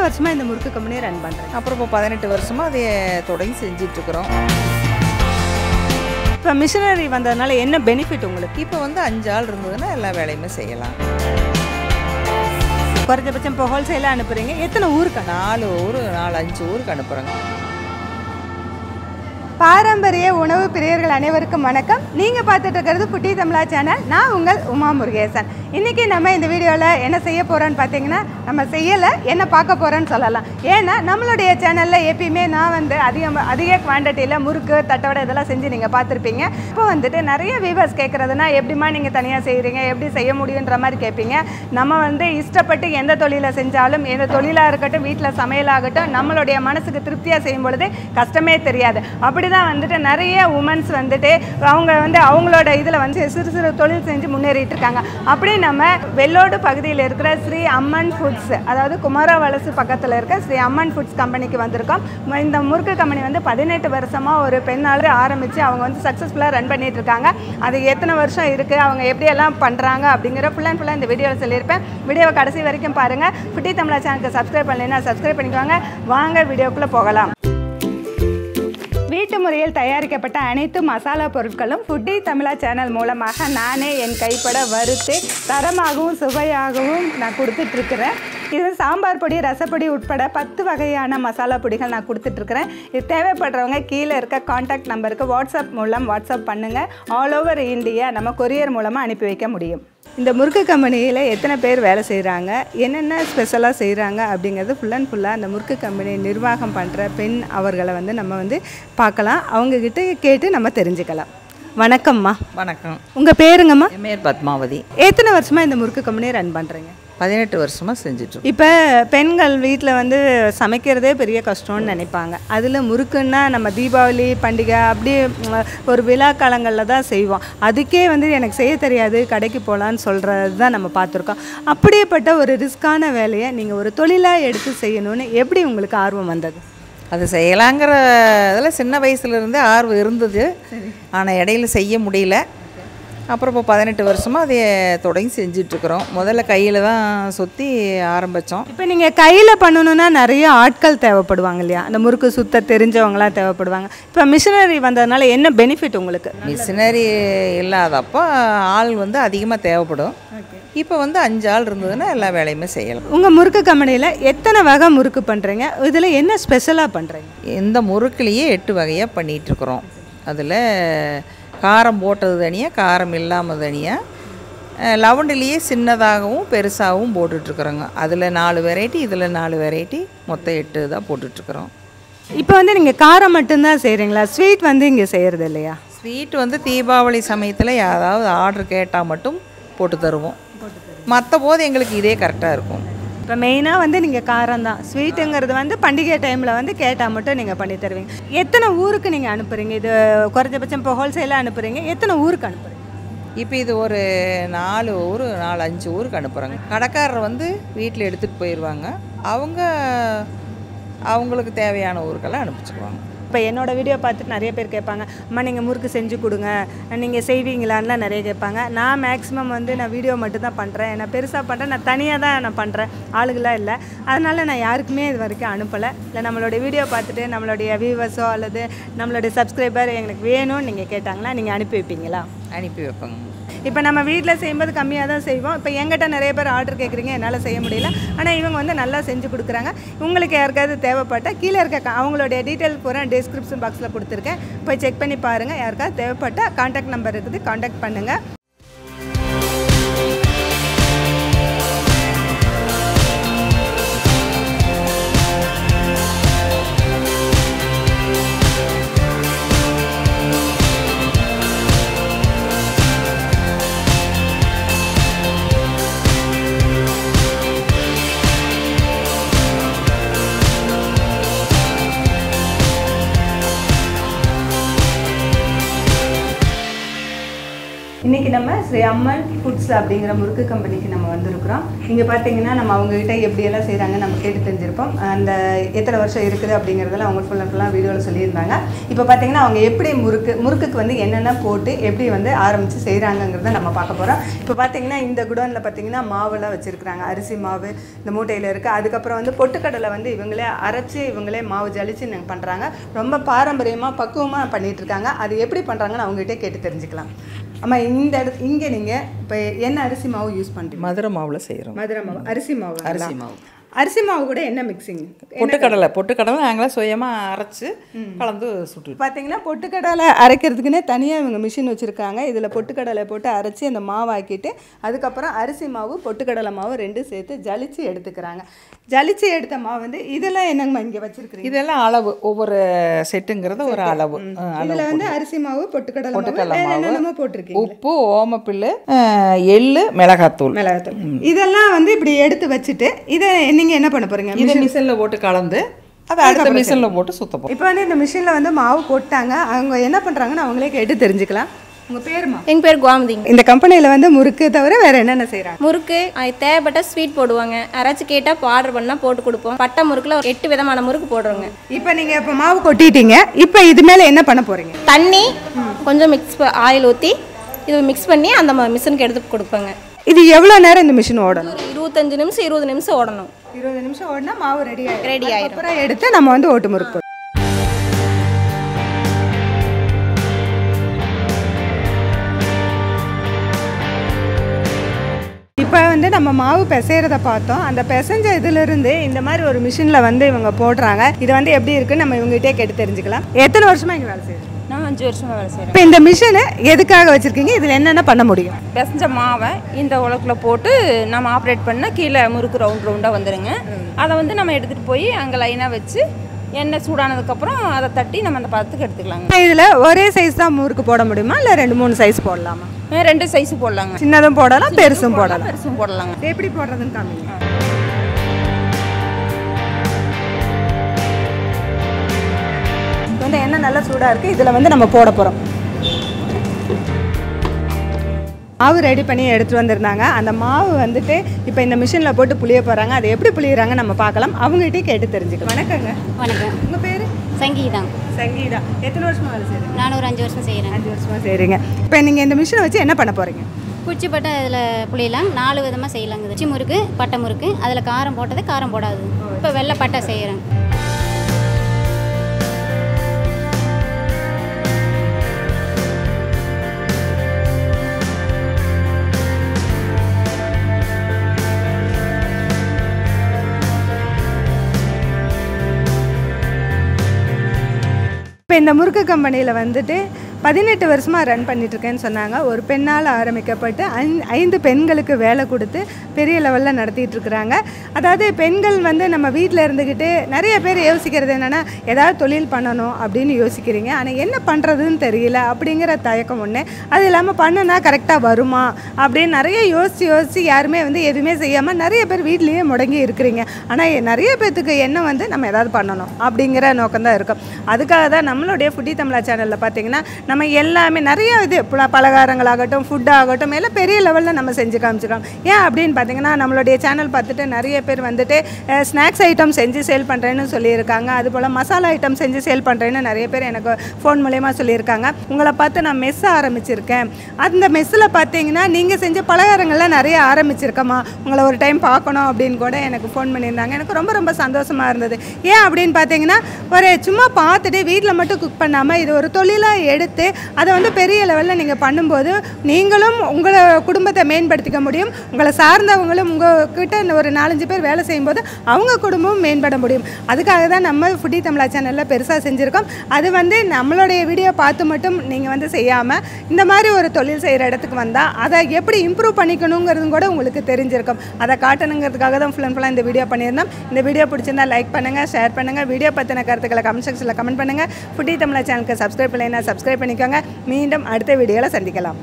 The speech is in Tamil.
வருஷமா இந்த முறுக்கு கம்பெனியை ரன் பண்றீங்க? அப்புறம் இப்போ 18 வருஷமா அதை தொடங்கி செஞ்சுட்டு இருக்கிறோம். இப்போ மிஷினரி வந்ததுனால என்ன பெனிஃபிட் உங்களுக்கு? இப்போ வந்து 5 ஆள் இருந்ததுன்னா எல்லா வேலையுமே செய்யலாம். குறைஞ்சபட்சம் இப்போ ஹோல்சேலாக அனுப்புறீங்க, எத்தனை ஊருக்கு? 4 ஊர் 4-5 ஊருக்கு அனுப்புகிறோங்க. பாரம்பரிய உணவு பிரியர்கள் அனைவருக்கும் வணக்கம். நீங்கள் பார்த்துட்டு இருக்கிறது ஃபுட்டி தமிழா சேனல். நான் உங்கள் உமா முருகேசன். இன்றைக்கி நம்ம இந்த வீடியோவில் என்ன செய்ய போகிறோன்னு பார்த்தீங்கன்னா, நம்ம செய்யலை என்ன பார்க்க போகிறோன்னு சொல்லலாம். ஏன்னா நம்மளுடைய சேனலில் எப்பயுமே நான் வந்து அதிக குவான்டிட்டியில் முறுக்கு தட்டோட இதெல்லாம் செஞ்சு நீங்கள் பார்த்துருப்பீங்க. இப்போ வந்துட்டு நிறைய வியூவர்ஸ் கேட்குறதுனா, எப்படிமா நீங்கள் தனியாக செய்கிறீங்க, எப்படி செய்ய முடியுன்ற மாதிரி கேட்பீங்க. நம்ம வந்து இஷ்டப்பட்டு எந்த தொழிலை செஞ்சாலும், எந்த தொழிலாக இருக்கட்டும், வீட்டில் சமையலாகட்டும், நம்மளுடைய மனசுக்கு திருப்தியாக செய்யும் பொழுது கஷ்டமே தெரியாது. அப்படி தான் வந்துட்டு நிறைய உமன்ஸ் வந்துட்டு அவங்க வந்து அவங்களோட இதில் வந்து சிறு சிறு தொழில் செஞ்சு முன்னேறிட்டு இருக்காங்க. அப்படி நம்ம வெள்ளோடு பகுதியில் இருக்கிற ஸ்ரீ அம்மன் ஃபுட்ஸ், அதாவது குமாரவலசு பக்கத்தில் இருக்க ஸ்ரீ அம்மன் ஃபுட்ஸ் கம்பெனிக்கு வந்திருக்கோம். இந்த முறுக்கு கம்பெனி வந்து 18 வருஷமாக ஒரு பெண்ணால் ஆரம்பித்து அவங்க வந்து சக்ஸஸ்ஃபுல்லாக ரன் பண்ணிட்டு இருக்காங்க. அது எத்தனை வருஷம் இருக்குது, அவங்க எப்படியெல்லாம் பண்ணுறாங்க அப்படிங்கிற ஃபுல் அண்ட் ஃபுல்லாக இந்த வீடியோவில் சொல்லியிருப்பேன். வீடியோவை கடைசி வரைக்கும் பாருங்கள். ஃபுட்டி தமிழா சேனலுக்கு சப்ஸ்கிரைப் பண்ணலைன்னா சப்ஸ்கிரைப் பண்ணிக்குவாங்க. வாங்க வீடியோக்குள்ளே போகலாம். வீட்டு முறையில் தயாரிக்கப்பட்ட அனைத்து மசாலா பொருட்களும் ஃபுட்டி தமிழா சேனல் மூலமாக நானே என் கைப்பட வறுத்து தரமாகவும் சுவையாகவும் நான் கொடுத்துட்ருக்கிறேன். இது சாம்பார் பொடி, ரசப்பொடி உட்பட 10 வகையான மசாலா பொடிகள் நான் கொடுத்துட்ருக்கிறேன். இது தேவைப்படுறவங்க கீழே இருக்க காண்டாக்ட் நம்பருக்கு வாட்ஸ்அப் மூலம் வாட்ஸ்அப் பண்ணுங்கள். ஆல் ஓவர் இந்தியா நம்ம கொரியர் மூலமாக அனுப்பி வைக்க முடியும். இந்த முறுக்கு கம்பெனியில் எத்தனை பேர் வேலை செய்கிறாங்க, என்னென்ன ஸ்பெஷலாக செய்கிறாங்க அப்படிங்கிறது ஃபுல் அண்ட் ஃபுல்லாக அந்த முறுக்கு கம்பெனி நிர்வாகம் பண்ணுற பெண் அவர்களை வந்து நம்ம வந்து பார்க்கலாம். அவங்கக்கிட்ட கேட்டு நம்ம தெரிஞ்சுக்கலாம். வணக்கம்மா. வணக்கம். உங்கள் பேருங்கம்மா? என் பேர் பத்மாவதி. எத்தனை வருஷமாக இந்த முறுக்கு கம்பெனியை ரன் பண்ணுறீங்க? 18 வருஷமாக செஞ்சிட்ருக்கோம். இப்போ பெண்கள் வீட்டில் வந்து சமைக்கிறதே பெரிய கஷ்டம்னு நினைப்பாங்க. அதில் முறுக்குன்னா நம்ம தீபாவளி பண்டிகை அப்படி ஒரு விழா காலங்களில் தான் செய்வோம். அதுக்கே வந்து எனக்கு செய்ய தெரியாது, கடைக்கு போகலான்னு சொல்கிறது தான் நம்ம பார்த்துருக்கோம். அப்படியேப்பட்ட ஒரு ரிஸ்க்கான வேலையை நீங்கள் ஒரு தொழிலாக எடுத்து செய்யணும்னு எப்படி உங்களுக்கு ஆர்வம் வந்தது? அது செய்யலாங்கிற இதில் சின்ன வயசுலேருந்தே ஆர்வம் இருந்தது. ஆனால் இடையில செய்ய முடியல. அப்புறம் இப்போ 18 வருஷமாக அதை தொடங்கி செஞ்சிட்ருக்குறோம். முதல்ல கையில் தான் சுற்றி ஆரம்பித்தோம். இப்போ நீங்கள் கையில் பண்ணணுன்னா நிறைய ஆட்கள் தேவைப்படுவாங்க இல்லையா? அந்த முறுக்கு சுத்த தெரிஞ்சவங்களாம் தேவைப்படுவாங்க. இப்போ மிஷினரி வந்ததுனால என்ன பெனிஃபிட் உங்களுக்கு? மிஷினரி இல்லாதப்போ ஆள் வந்து அதிகமாக தேவைப்படும். இப்போ வந்து 5 ஆள் இருந்ததுன்னா எல்லா வேலையுமே செய்யலாம். உங்கள் முறுக்கு கம்பெனியில் எத்தனை வகை முறுக்கு பண்ணுறீங்க? இதில் என்ன ஸ்பெஷலாக பண்ணுறீங்க? இந்த முறுக்குலேயே 8 வகையாக பண்ணிகிட்ருக்குறோம். அதில் காரம் போட்டது தனியாக, காரம் இல்லாமல் தனியாக, லவண்டிலேயே சின்னதாகவும் பெருசாகவும் போட்டுட்ருக்குறோங்க. அதில் 4 வெரைட்டி, இதில் 4 வெரைட்டி, மொத்தம் 8 தான் போட்டுட்ருக்குறோம். இப்போ வந்து நீங்கள் காரம் மட்டும்தான் செய்கிறீங்களா? ஸ்வீட் வந்து இங்கே செய்கிறது இல்லையா? ஸ்வீட் வந்து தீபாவளி சமயத்தில் யாராவது ஆர்டர் கேட்டால் மட்டும் போட்டு தருவோம். மற்ற போது எங்களுக்கு இதே கரெக்டாக இருக்கும். இப்போ மெயினாக வந்து நீங்கள் காரம் தான். ஸ்வீட்டுங்கிறது வந்து பண்டிகை டைமில் வந்து கேட்டால் மட்டும் நீங்கள் பண்ணி தருவீங்க. எத்தனை ஊருக்கு நீங்கள் அனுப்புகிறீங்க? இது குறைஞ்சபட்சம் இப்போ ஹோல்சேலாக அனுப்புகிறீங்க, எத்தனை ஊருக்கு அனுப்புகிறீங்க? இப்போ இது ஒரு 4 ஊர் 4-5 ஊருக்கு அனுப்புகிறாங்க. கடைக்காரர் வந்து வீட்டில் எடுத்துகிட்டு போயிடுவாங்க. அவங்களுக்கு தேவையான ஊருக்கெல்லாம் அனுப்பிச்சிக்குவாங்க. இப்போ என்னோடய வீடியோ பார்த்துட்டு நிறைய பேர் கேட்பாங்க, அம்மா நீங்கள் முறுக்கு செஞ்சு கொடுங்க, நீங்கள் செய்வீங்களான்லாம் நிறைய கேட்பாங்க. நான் மேக்ஸிமம் வந்து நான் வீடியோ மட்டும்தான் பண்ணுறேன். நான் பெருசாக பண்ணுறேன், நான் தனியாக தான் நான் பண்ணுறேன், ஆளுகளாக இல்லை. அதனால் நான் யாருக்குமே இது வரைக்கும் அனுப்பலை. இல்லை நம்மளுடைய வீடியோ பார்த்துட்டு நம்மளுடைய வியூவர்ஸோ அல்லது நம்மளுடைய சப்ஸ்கிரைபர் எங்களுக்கு வேணும்னு நீங்கள் கேட்டாங்களா, நீங்கள் அனுப்பி வைப்பீங்களா? அனுப்பி வைப்பாங்க. இப்போ நம்ம வீட்டில் செய்யும்போது கம்மியாக தான் செய்வோம். இப்போ எங்கிட்ட நிறைய பேர் ஆர்டர் கேட்குறீங்க, என்னால் செய்ய முடியல. ஆனால் இவங்க வந்து நல்லா செஞ்சு கொடுக்குறாங்க. உங்களுக்கு யாருக்காவது தேவைப்பட்டால் கீழே இருக்க அவங்களுடைய டீட்டெயில் பூரா டிஸ்கிரிப்ஷன் பாக்ஸில் கொடுத்துருக்கேன், போய் செக் பண்ணி பாருங்கள். யாருக்காவது தேவைப்பட்டால் காண்டாக்ட் நம்பர் இருக்குது, காண்டாக்ட் பண்ணுங்கள். இன்றைக்கி நம்ம ஸ்ரீ அம்மன் ஃபுட்ஸ் அப்படிங்கிற முறுக்கு கம்பெனிக்கு நம்ம வந்திருக்கிறோம். இங்கே பார்த்தீங்கன்னா நம்ம அவங்ககிட்ட எப்படியெல்லாம் செய்கிறாங்க நம்ம கேட்டு தெரிஞ்சிருப்போம். அந்த எத்தனை வருஷம் இருக்குது அப்படிங்கிறதெல்லாம் அவங்க ஃபுல்லாக வீடியோவில் சொல்லியிருந்தாங்க. இப்போ பார்த்தீங்கன்னா அவங்க எப்படி முறுக்குக்கு வந்து என்னென்ன போட்டு எப்படி வந்து ஆரம்பித்து செய்கிறாங்கங்கிறத நம்ம பார்க்க போகிறோம். இப்போ பார்த்தீங்கன்னா இந்த குடோனில் பார்த்தீங்கன்னா மாவெல்லாம் வச்சுருக்குறாங்க. அரிசி மாவு இந்த மூட்டையில் இருக்குது. அதுக்கப்புறம் வந்து பொட்டுக்கடலை வந்து இவங்களே அரைச்சி இவங்களே மாவு ஜலிச்சு பண்ணுறாங்க. ரொம்ப பாரம்பரியமாக பக்குவமாக பண்ணிகிட்டு இருக்காங்க. அது எப்படி பண்ணுறாங்கன்னு அவங்ககிட்ட கேட்டு தெரிஞ்சுக்கலாம். ஆமாம், இந்த இங்கே நீங்கள் இப்போ என்ன அரிசி மாவு யூஸ் பண்ணுறீங்க? மதுரை மாவில் செய்கிறோம். மதுரை மாவு, அரிசி மாவு. அரிசி மாவு அரிசி மாவு கூட என்ன மிக்சிங்? பொட்டுக்கடலை நாங்களே சுயமாக அரைச்சி கலந்து சுட்டு. பார்த்தீங்கன்னா பொட்டுக்கடலை அரைக்கிறதுக்குன்னே தனியாக இவங்க மிஷின் வச்சுருக்காங்க. இதில் பொட்டுக்கடலை போட்டு அரைச்சி அந்த மாவாக்கிட்டு அதுக்கப்புறம் அரிசி மாவு பொட்டுக்கடலை மாவு ரெண்டும் சேர்த்து ஜலிச்சு எடுத்துக்கிறாங்க. ஜலிச்சு எடுத்த மாவு வந்து இதெல்லாம் என்னங்கம்மா இங்கே வச்சுருக்குறீங்க? இதெல்லாம் அளவு, ஒவ்வொரு செட்டுங்கிறது ஒரு அளவு. இதில் வந்து அரிசி மாவு பொட்டுக்கடலை மாவு போட்டிருக்கீங்க. உப்பு, ஓமப்பில்லு, எள்ளு, மிளகாத்தூள். இதெல்லாம் வந்து இப்படி எடுத்து வச்சுட்டு இதை நீங்கள் என்ன பண்ண போகிறீங்க? இதை மிஷினில் போட்டு கலந்து அதை அடுத்த மிஷினில் போட்டு சுத்த போகிறோம். இப்போ வந்து இந்த மிஷினில் வந்து மாவு போட்டாங்க. அவங்க என்ன பண்ணுறாங்கன்னு அவங்களே கேட்டு தெரிஞ்சுக்கலாம். உங்கள் பேருமா? எங்கள் பேர் கோமதிங்க. இந்த கம்பெனியில் வந்து முறுக்கு தவிர வேறு என்னென்ன செய்கிறாங்க? முறுக்கு தேவைப்பட்ட ஸ்வீட் போடுவாங்க. யாராச்சும் கேட்டால் இப்போ ஆர்டர் பண்ணால் போட்டு கொடுப்போம். பட்டை முறுக்கில் 8 விதமான முறுக்கு போடுறோங்க. இப்போ நீங்கள் இப்போ மாவு கொட்டிட்டீங்க. இப்போ இது மேலே என்ன பண்ண போகிறீங்க? தண்ணி கொஞ்சம் ஆயில் ஊற்றி இது மிக்ஸ் பண்ணி அந்த மிஷினுக்கு எடுத்து கொடுப்பேங்க. இது எவ்வளோ நேரம் இந்த மிஷின் ஓடணும்? 25 நிமிஷம் 20 நிமிஷம் ஓடணும். 20 நிமிஷம் ஓடினா மாவு ரெடி ஆயிடும். அப்புறம் எடுத்து நம்ம வந்து ஓட்டு முறுக்கு. இப்போ வந்து நம்ம மாவு பிசைறத பார்த்தோம். அந்த பிசைஞ்ச இதிலிருந்து இந்த மாதிரி ஒரு மிஷினில் வந்து இவங்க போடுறாங்க. இது வந்து எப்படி இருக்குன்னு நம்ம இவங்ககிட்டே கேட்டு தெரிஞ்சுக்கலாம். எத்தனை வருஷமாக இங்கே வேலை செய்யுது? நான் 5 வருஷமாக வேலை செய்கிறேன். இப்போ இந்த மிஷினை எதுக்காக வச்சுருக்கீங்க? இதில் என்னென்ன பண்ண முடியும்? பிசைஞ்ச மாவை இந்த உலக்கில் போட்டு நம்ம ஆப்ரேட் பண்ணால் கீழே முறுக்கு ரவுண்டாக வந்துடுங்க. அதை வந்து நம்ம எடுத்துகிட்டு போய் அங்கே லைனாக வச்சு எண்ணெய் சூடானதுக்கப்புறம் அதை தட்டி நம்ம அந்த பதத்துக்கு எடுத்துக்கலாங்க. இதில் ஒரே சைஸ் தான் முறுக்கு போட முடியுமா இல்லை 2-3 சைஸ் போடலாமா? 2 சைஸு போடலாங்க. சின்னதும் போடலாம், பெருசும் போடலாம். பெருசும் போடலாங்க. எப்படி போடுறதுன்னு காமிங்க. வந்து எண்ணெய் நல்லா சூடாக இருக்குது. இதில் வந்து நம்ம போட போகிறோம். மாவு ரெடி பண்ணி எடுத்துகிட்டு வந்திருந்தாங்க. அந்த மாவு வந்துட்டு இப்போ இந்த மிஷினில் போட்டு புளிய போகிறாங்க. அதை எப்படி புளியறாங்க நம்ம பார்க்கலாம். அவங்ககிட்டே கேட்டு தெரிஞ்சுக்கலாம். வணக்கங்க. வணக்கம். உங்கள் பேர்? சங்கீதா. சங்கீதா. எத்தனை வருஷமாக வேலை செய்கிறீங்க? நான் ஒரு 5 வருஷம் செய்கிறேன். 5 வருஷமாக செய்கிறீங்க. இப்போ நீங்கள் இந்த மிஷினை வச்சு என்ன பண்ண போகிறீங்க? குச்சி பட்டை அதில் புளியலாம். 4 விதமாக செய்யலாங்க. குச்சி முறுக்கு, பட்டை முறுக்கு, அதில் காரம் போட்டது, காரம் போடாது. இப்போ வெள்ளை பட்டை செய்கிறேன். இப்போ இந்த முறுக்கு கம்பெனியில் வந்துட்டு 18 வருஷமாக ரன் பண்ணிகிட்ருக்கேன்னு சொன்னாங்க. ஒரு பெண்ணால் ஆரம்பிக்கப்பட்டு 5 பெண்களுக்கு வேலை கொடுத்து பெரிய லெவலில் நடத்திட்டுருக்குறாங்க. அதாவது பெண்கள் வந்து நம்ம வீட்டில் இருந்துக்கிட்டு நிறைய பேர் யோசிக்கிறது என்னென்னா ஏதாவது தொழில் பண்ணணும் அப்படின்னு யோசிக்கிறீங்க. ஆனால் என்ன பண்ணுறதுன்னு தெரியல அப்படிங்கிற தயக்கம் ஒன்று. அது இல்லாமல் பண்ணுனா கரெக்டாக வருமா அப்படின்னு நிறைய யோசித்து யாருமே வந்து எதுவுமே செய்யாமல் நிறைய பேர் வீட்லேயே முடங்கி இருக்கிறீங்க. ஆனால் நிறைய பேர்த்துக்கு என்ன வந்து நம்ம ஏதாவது பண்ணணும் அப்படிங்கிற நோக்கம்தான் இருக்கும். அதுக்காக தான் நம்மளுடைய ஃபுட்டி தமிழா சேனலில் பார்த்தீங்கன்னா நம்ம எல்லாமே நிறைய இது பலகாரங்களாகட்டும், ஃபுட்டாகட்டும் எல்லாம் பெரிய லெவலில் நம்ம செஞ்சு காமிச்சிருக்கோம். ஏன் அப்படின்னு பார்த்தீங்கன்னா நம்மளுடைய சேனல் பார்த்துட்டு நிறைய பேர் வந்துட்டு ஸ்நாக்ஸ் ஐட்டம் செஞ்சு சேல் பண்ணுறேன்னு சொல்லியிருக்காங்க. அதுபோல் மசாலா ஐட்டம் செஞ்சு சேல் பண்ணுறேன்னு நிறைய பேர் எனக்கு ஃபோன் மூலயமா சொல்லியிருக்காங்க. உங்களை பார்த்து நான் மெஸ் ஆரம்பிச்சிருக்கேன். அந்த மெஸ்ஸில் பார்த்தீங்கன்னா நீங்கள் செஞ்ச பலகாரங்கள்லாம் நிறைய ஆரம்பிச்சிருக்கம்மா, உங்களை ஒரு டைம் பார்க்கணும் அப்படின்னு கூட எனக்கு ஃபோன் பண்ணியிருந்தாங்க. எனக்கு ரொம்ப ரொம்ப சந்தோஷமாக இருந்தது. ஏன் அப்படின்னு பார்த்தீங்கன்னா ஒரு சும்மா பார்த்துட்டு வீட்டில் மட்டும் குக் பண்ணாமல் இது ஒரு தொழிலாக எடுத்து அதை வந்து பெரிய லெவலில் நீங்கள் பண்ணும்போது நீங்களும் உங்களை குடும்பத்தை மேம்படுத்திக்க முடியும். உங்களை சார்ந்தவங்களும் உங்கள்கிட்ட ஒரு 4-5 பேர் வேலை செய்யும்போது அவங்க குடும்பமும் மேம்பட முடியும். அதுக்காக தான் நம்ம ஃபுட்டி தமிழா சேனலில் பெருசாக செஞ்சுருக்கோம். அது வந்து நம்மளுடைய வீடியோ பார்த்து மட்டும் நீங்கள் வந்து செய்யாமல் இந்த மாதிரி ஒரு தொழில் செய்கிற இடத்துக்கு வந்தால் அதை எப்படி இம்ப்ரூவ் பண்ணிக்கணுங்கிறதும் கூட உங்களுக்கு தெரிஞ்சிருக்கும். அதை காட்டணுங்கிறதுக்காக தான் ஃபுல்லாக இந்த வீடியோ பண்ணியிருந்தோம். இந்த வீடியோ பிடிச்சிருந்தா லைக் பண்ணுங்கள், ஷேர் பண்ணுங்கள். வீடியோ பற்றின கருத்துக்களை கமெண்ட் செக்ஷனில் கமெண்ட் பண்ணுங்கள். ஃபுட்டி தமிழா சேனலுக்கு சப்ஸ்கிரைப் பண்ணலைன்னா சப்ஸ்கிரைப் பண்ணிக்கோங்க. மீண்டும் அடுத்த வீடியோவில் சந்திக்கலாம்.